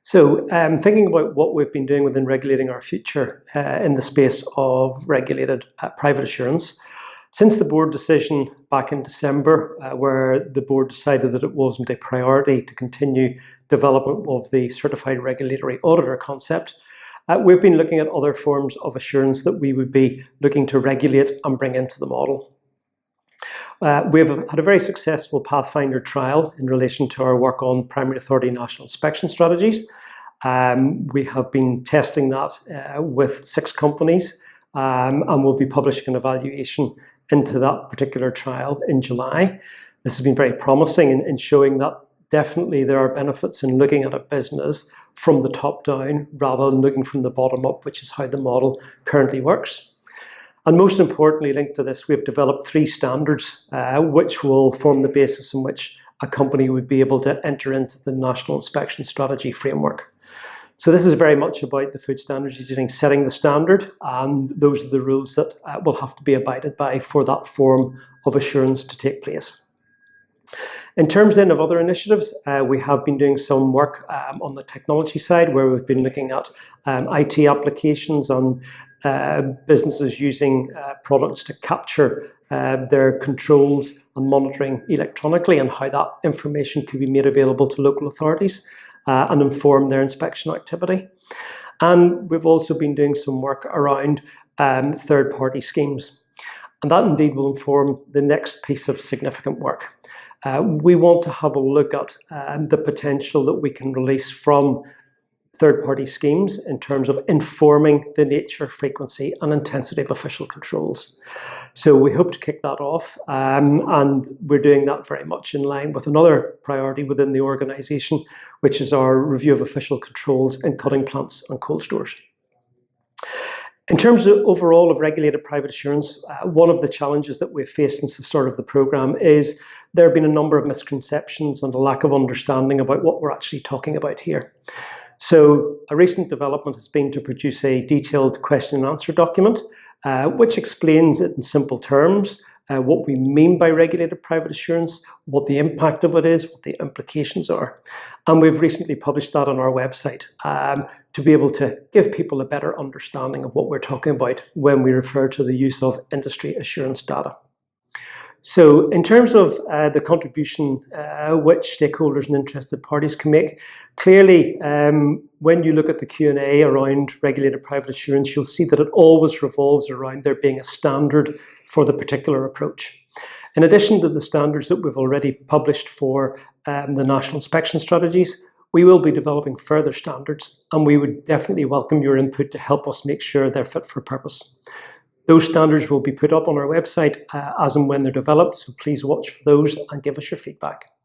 So thinking about what we've been doing within regulating our future in the space of regulated private assurance, since the board decision back in December, where the board decided that it wasn't a priority to continue development of the certified regulatory auditor concept, we've been looking at other forms of assurance that we would be looking to regulate and bring into the model. We've had a very successful Pathfinder trial in relation to our work on primary authority national inspection strategies. We have been testing that with 6 companies and we'll be publishing an evaluation into that particular trial in July. This has been very promising in showing that definitely there are benefits in looking at a business from the top down rather than looking from the bottom up, which is how the model currently works. And most importantly, linked to this, we've developed 3 standards which will form the basis in which a company would be able to enter into the National Inspection Strategy framework. So this is very much about the Food Standards Agency setting the standard, and those are the rules that will have to be abided by for that form of assurance to take place. In terms then of other initiatives, we have been doing some work on the technology side where we've been looking at IT applications on businesses using products to capture their controls and monitoring electronically, and how that information could be made available to local authorities and inform their inspection activity. And we've also been doing some work around third-party schemes, and that indeed will inform the next piece of significant work. We want to have a look at the potential that we can release from third-party schemes in terms of informing the nature, frequency and intensity of official controls. So we hope to kick that off, and we're doing that very much in line with another priority within the organisation, which is our review of official controls in cutting plants and cold stores. In terms of overall of regulated private assurance, one of the challenges that we've faced since the start of the programme is there have been a number of misconceptions and a lack of understanding about what we're actually talking about here. So a recent development has been to produce a detailed question and answer document which explains it in simple terms, what we mean by regulated private assurance, what the impact of it is, what the implications are. And we've recently published that on our website to be able to give people a better understanding of what we're talking about when we refer to the use of industry assurance data. So in terms of the contribution which stakeholders and interested parties can make, clearly when you look at the Q&A around regulated private assurance, you'll see that it always revolves around there being a standard for the particular approach. In addition to the standards that we've already published for the national inspection strategies, we will be developing further standards, and we would definitely welcome your input to help us make sure they're fit for purpose. Those standards will be put up on our website as and when they're developed, so please watch for those and give us your feedback.